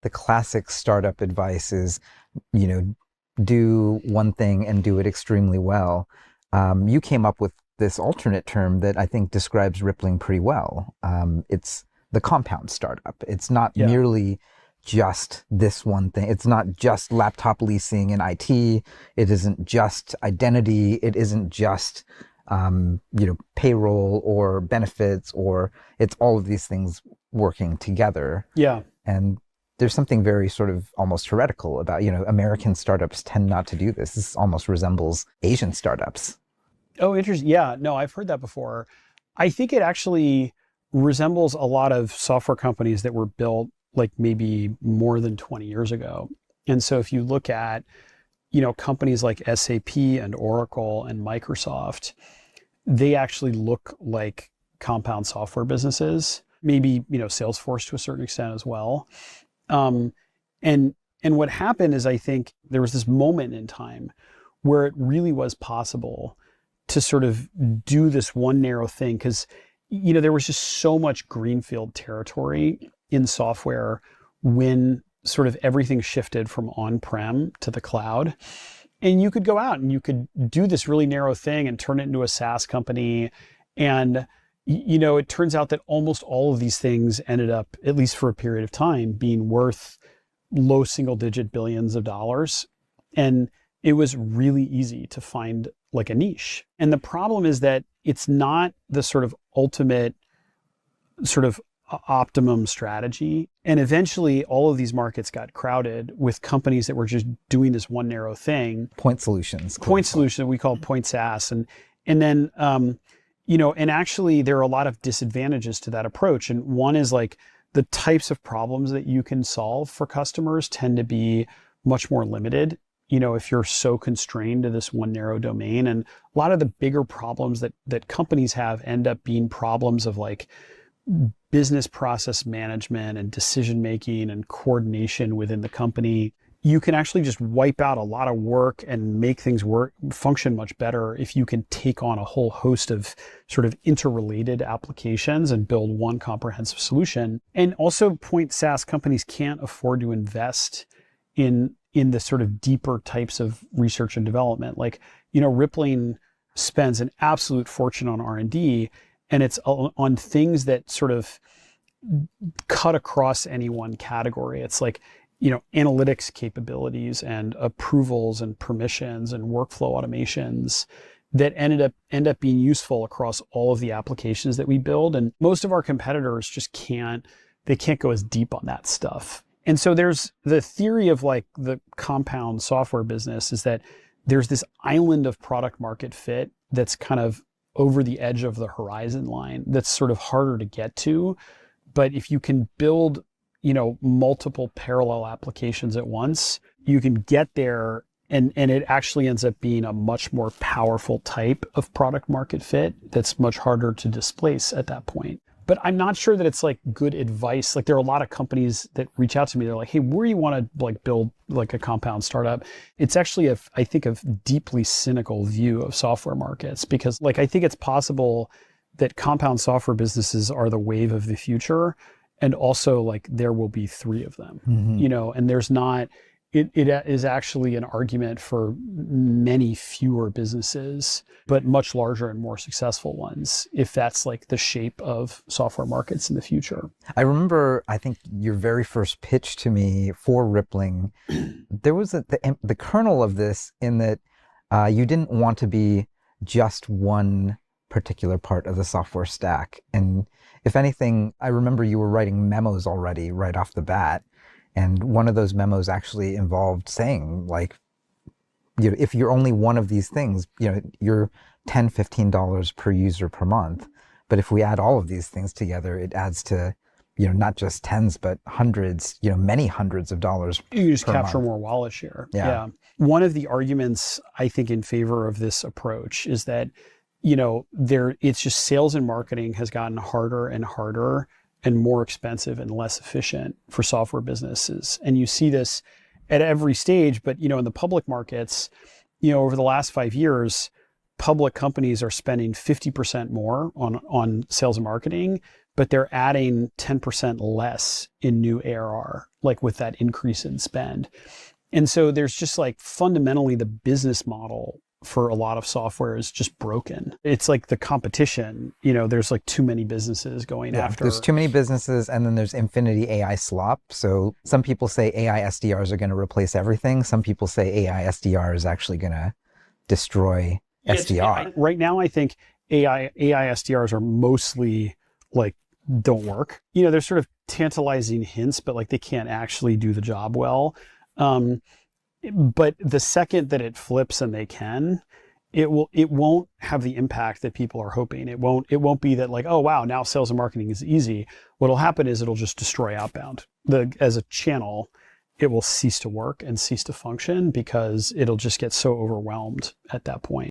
the classic startup advice is, do one thing and do it extremely well. You came up with this alternate term that I think describes rippling pretty well. It's the compound startup. It's not merely just this one thing. It's not just laptop leasing and IT. It isn't just identity. It isn't just payroll or benefits, or it's all of these things working together. Yeah. And there's something very sort of almost heretical about, American startups tend not to do this. This almost resembles Asian startups. Oh, interesting. Yeah, no, I've heard that before. I think it actually resembles a lot of software companies that were built like maybe more than 20 years ago. And so if you look at, companies like SAP and Oracle and Microsoft, they actually look like compound software businesses, maybe, Salesforce to a certain extent as well. And what happened is, I think there was this moment in time where it really was possible to sort of do this one narrow thing, because, there was just so much greenfield territory in software when sort of everything shifted from on-prem to the cloud. And you could go out and you could do this really narrow thing and turn it into a SaaS company. And, it turns out that almost all of these things ended up, at least for a period of time, being worth low single-digit billions of dollars. And it was really easy to find like a niche. And the problem is that it's not the sort of ultimate sort of optimum strategy. And eventually all of these markets got crowded with companies that were just doing this one narrow thing. Point solutions. We call point SaaS. And then, and actually there are a lot of disadvantages to that approach. And one is like the types of problems that you can solve for customers tend to be much more limited, if you're so constrained to this one narrow domain. And a lot of the bigger problems that companies have end up being problems of like business process management and decision making and coordination within the company. You can actually just wipe out a lot of work and make things function much better if you can take on a whole host of sort of interrelated applications and build one comprehensive solution. And also point SaaS companies can't afford to invest in the sort of deeper types of research and development. Like, Rippling spends an absolute fortune on R&D, and it's on things that sort of cut across any one category. It's like, analytics capabilities and approvals and permissions and workflow automations that end up being useful across all of the applications that we build. And most of our competitors just can't go as deep on that stuff. And so there's the theory of like the compound software business is that there's this island of product market fit that's kind of over the edge of the horizon line that's sort of harder to get to. But if you can build, multiple parallel applications at once, you can get there, and it actually ends up being a much more powerful type of product market fit that's much harder to displace at that point. But I'm not sure that it's like good advice. Like there are a lot of companies that reach out to me. They're like, hey, where do you want to like build like a compound startup? It's actually I think a deeply cynical view of software markets, because like, I think it's possible that compound software businesses are the wave of the future. And also like there will be 3 of them, and there's not, it is actually an argument for many fewer businesses, but much larger and more successful ones, if that's like the shape of software markets in the future. I remember, I think your very first pitch to me for Rippling, there was the kernel of this in that you didn't want to be just one particular part of the software stack. And if anything, I remember you were writing memos already right off the bat. And one of those memos actually involved saying, like, if you're only one of these things, you're $10, $15 per user per month. But if we add all of these things together, it adds to, not just tens, but hundreds, many hundreds of dollars. You just capture month. More wallet share. Yeah. One of the arguments I think in favor of this approach is that, it's just sales and marketing has gotten harder and harder and more expensive and less efficient for software businesses. And you see this at every stage, but, in the public markets, over the last 5 years, public companies are spending 50% more on sales and marketing but they're adding 10% less in new ARR, like with that increase in spend. And so there's just like fundamentally the business model for a lot of software is just broken. It's like the competition, there's like too many businesses going after. There's too many businesses, and then there's infinity AI slop. So some people say AI SDRs are going to replace everything. Some people say AI SDR is actually going to destroy SDR. Right now, I think AI SDRs are mostly like don't work. They're sort of tantalizing hints, but like they can't actually do the job well. But the second that it flips and they can, it won't have the impact that people are hoping. It won't be that like, oh wow, now sales and marketing is easy. What'll happen is it'll just destroy outbound. As a channel, it will cease to work and cease to function because it'll just get so overwhelmed at that point.